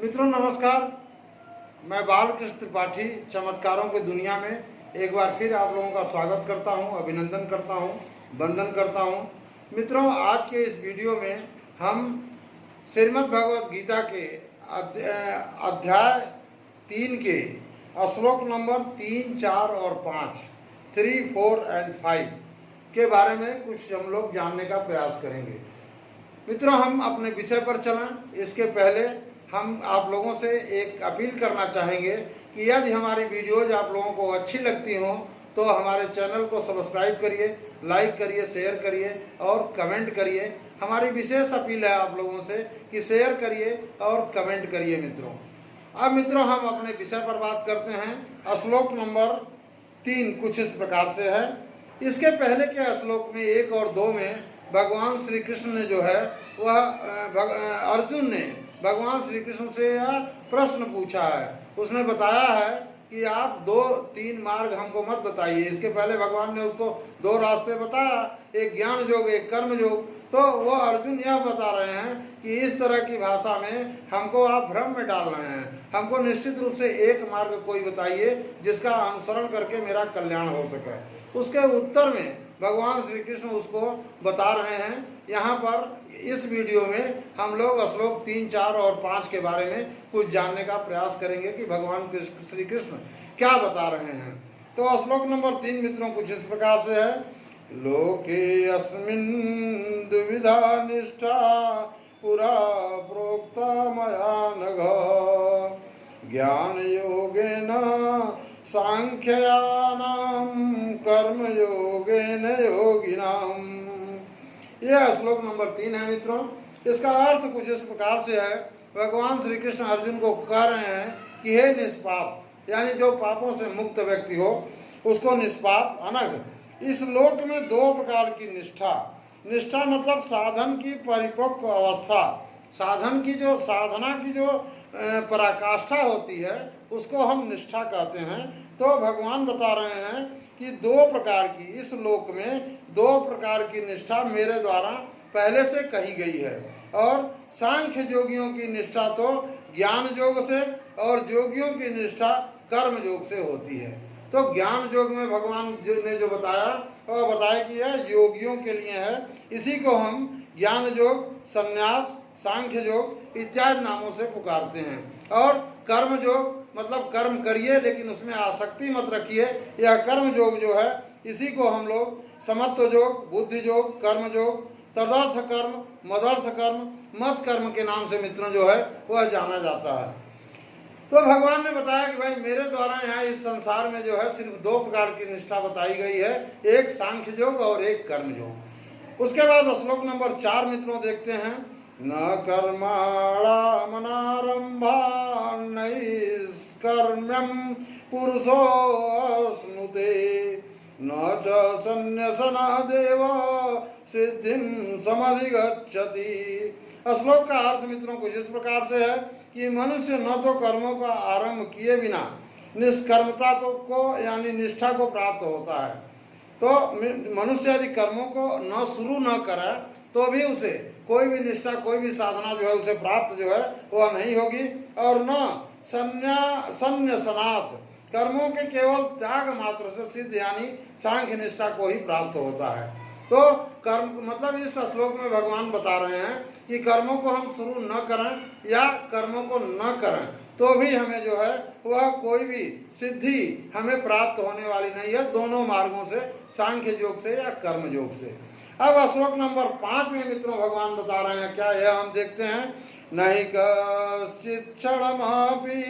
मित्रों नमस्कार, मैं बालकृष्ण त्रिपाठी चमत्कारों की दुनिया में एक बार फिर आप लोगों का स्वागत करता हूं, अभिनंदन करता हूं, वंदन करता हूं। मित्रों आज के इस वीडियो में हम श्रीमद् भगवद गीता के अध्याय 3 के श्लोक नंबर 3, 4 और 5, 3, 4 एंड 5 के बारे में कुछ हम लोग जानने का प्रयास करेंगे। मित्रों हम अपने विषय पर चलें इसके पहले हम आप लोगों से एक अपील करना चाहेंगे कि यदि हमारी वीडियोज आप लोगों को अच्छी लगती हों तो हमारे चैनल को सब्सक्राइब करिए, लाइक करिए, शेयर करिए और कमेंट करिए। हमारी विशेष अपील है आप लोगों से कि शेयर करिए और कमेंट करिए। मित्रों अब मित्रों हम अपने विषय पर बात करते हैं। श्लोक नंबर 3 कुछ इस प्रकार से है। इसके पहले के श्लोक में 1 और 2 में भगवान श्री कृष्ण ने जो है वह अर्जुन ने भगवान श्री कृष्ण से यह प्रश्न पूछा है। उसने बताया है कि आप 2-3 मार्ग हमको मत बताइए। इसके पहले भगवान ने उसको 2 रास्ते बताया, एक ज्ञान योग, एक कर्म योग। तो वो अर्जुन यह बता रहे हैं कि इस तरह की भाषा में हमको आप भ्रम में डाल रहे हैं। हमको निश्चित रूप से एक मार्ग कोई बताइए जिसका अनुसरण करके मेरा कल्याण हो सके। उसके उत्तर में भगवान श्री कृष्ण उसको बता रहे हैं। यहाँ पर इस वीडियो में हम लोग श्लोक 3, 4 और 5 के बारे में कुछ जानने का प्रयास करेंगे कि भगवान श्री कृष्ण क्या बता रहे हैं। तो श्लोक नंबर 3 मित्रों कुछ इस प्रकार से है। लोके अस्मिन् द्विविधा निष्ठा पुरा प्रोक्ता मया नघ ज्ञान योगेन सांख्यानां कर्म योगेन योगिनाम। यह श्लोक नंबर 3 है। मित्रों इसका अर्थ कुछ इस प्रकार से है। भगवान श्री कृष्ण अर्जुन को कह रहे हैं कि हे निष्पाप, यानी जो पापों से मुक्त व्यक्ति हो उसको निष्पाप अनघ। इस लोक में 2 प्रकार की निष्ठा मतलब साधन की परिपक्व अवस्था, साधन की जो साधना की जो पराकाष्ठा होती है उसको हम निष्ठा कहते हैं। तो भगवान बता रहे हैं कि 2 प्रकार की इस लोक में 2 प्रकार की निष्ठा मेरे द्वारा पहले से कही गई है। और सांख्य योगियों की निष्ठा तो ज्ञान योग से और योगियों की निष्ठा कर्म योग से होती है। तो ज्ञान योग में भगवान ने जो बताया और बताया कि यह योगियों के लिए है। इसी को हम ज्ञान योग, संन्यास, सांख्य योग इत्यादि नामों से पुकारते हैं। और कर्म योग मतलब कर्म करिए लेकिन उसमें आसक्ति मत रखिए। यह कर्म योग जो है इसी को हम लोग समत्व योग, बुद्धि योग, कर्म योग, तदर्थ कर्म, मदर्थ कर्म, मत कर्म के नाम से मित्रों जो है वह जाना जाता है। तो भगवान ने बताया कि भाई मेरे द्वारा यहाँ इस संसार में जो है सिर्फ 2 प्रकार की निष्ठा बताई गई है, एक सांख्य योग और एक कर्म योग। उसके बाद श्लोक नंबर 4 मित्रों देखते हैं। न कर्माणामनारंभा नैष्कर्म्यं पुरुषोऽश्नुते न च सन्न्यसनादेव सिद्धिं समधिगच्छति। श्लोक का अर्थ मित्रों कुछ इस प्रकार से है कि मनुष्य न तो कर्मों का आरंभ किए बिना निष्कर्मता तो को यानी निष्ठा को प्राप्त होता है। तो मनुष्य यदि कर्मों को न शुरू न करे तो भी उसे कोई भी निष्ठा, कोई भी साधना जो है उसे प्राप्त जो है वह नहीं होगी। और न संन्यासनात् कर्मों के केवल त्याग मात्र से सिद्ध यानी सांख्य निष्ठा को ही प्राप्त होता है। तो कर्म मतलब इस श्लोक में भगवान बता रहे हैं कि कर्मों को हम शुरू न करें या कर्मों को न करें तो भी हमें जो है वह कोई भी सिद्धि हमें प्राप्त होने वाली नहीं है, दोनों मार्गों से, सांख्य योग से या कर्म योग से। अब श्लोक नंबर 5 में मित्रों भगवान बता रहे हैं क्या है, हम देखते हैं। नहीं कश्चित् क्षणमपि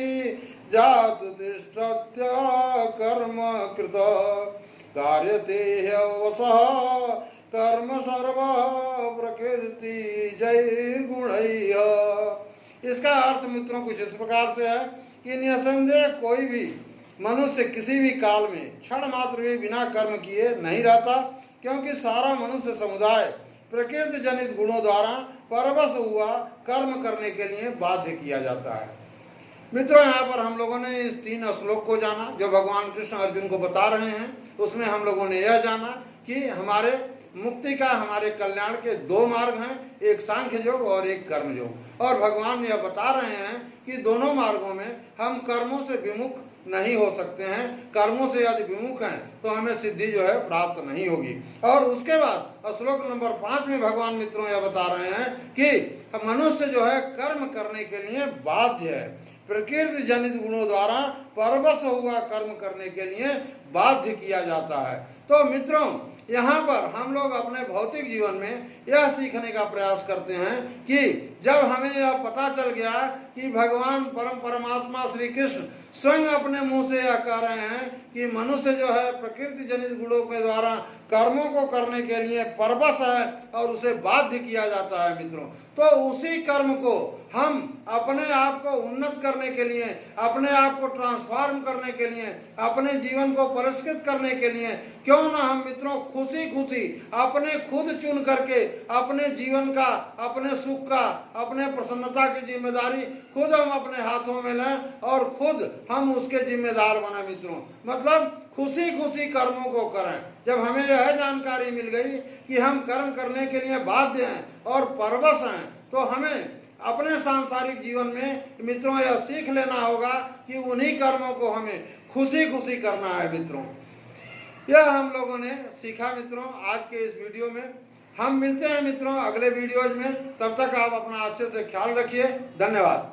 जातु तिष्ठत्य कर्म कृत कार्यते ह्यवसः कर्म सर्व प्रकृति जैर्गुणैः। इसका अर्थ मित्रों कुछ इस प्रकार से है कि निसंदेह कोई भी मनुष्य किसी भी काल में क्षण मात्र भी बिना कर्म किए नहीं रहता, क्योंकि सारा मनुष्य समुदाय प्रकृति जनित गुणों द्वारा परवश हुआ कर्म करने के लिए बाध्य किया जाता है। मित्रों यहाँ पर हम लोगों ने इस 3 श्लोक को जाना जो भगवान कृष्ण अर्जुन को बता रहे हैं। उसमें हम लोगों ने यह जाना कि हमारे मुक्ति का, हमारे कल्याण के दो मार्ग हैं, एक सांख्य योग और एक कर्म योग। और भगवान यह बता रहे हैं कि दोनों मार्गों में हम कर्मों से विमुख नहीं हो सकते हैं। कर्मों से यदि विमुख हैं तो हमें सिद्धि जो है प्राप्त नहीं होगी। और उसके बाद श्लोक नंबर 5 में भगवान मित्रों यह बता रहे हैं कि मनुष्य जो है कर्म करने के लिए बाध्य है। प्रकृति जनित गुणों द्वारा परवश हुआ कर्म करने के लिए बाध्य किया जाता है। तो मित्रों, यहाँ पर हम लोग अपने भौतिक जीवन में यह सीखने का प्रयास करते हैं कि जब हमें यह पता चल गया कि भगवान परमात्मा श्री कृष्ण स्वयं अपने मुंह से यह कह रहे हैं कि मनुष्य जो है प्रकृति जनित गुणों के द्वारा कर्मों को करने के लिए परवश है और उसे बाध्य किया जाता है मित्रों, तो उसी कर्म को हम अपने आप को उन्नत करने के लिए, अपने आप को ट्रांसफॉर्म करने के लिए, अपने जीवन को परिष्कृत करने के लिए क्यों ना हम मित्रों खुशी खुशी अपने खुद चुन करके अपने जीवन का, अपने सुख का, अपने प्रसन्नता की जिम्मेदारी खुद हम अपने हाथों में लें और खुद हम उसके जिम्मेदार बने मित्रों। मतलब खुशी खुशी कर्मों को करें। जब हमें यह जानकारी मिल गई कि हम कर्म करने के लिए बाध्य हैं और परवश हैं, तो हमें अपने सांसारिक जीवन में मित्रों यह सीख लेना होगा कि उन्हीं कर्मों को हमें खुशी खुशी करना है मित्रों। यह हम लोगों ने सीखा मित्रों आज के इस वीडियो में। हम मिलते हैं मित्रों अगले वीडियोज में। तब तक आप अपना अच्छे से ख्याल रखिए। धन्यवाद।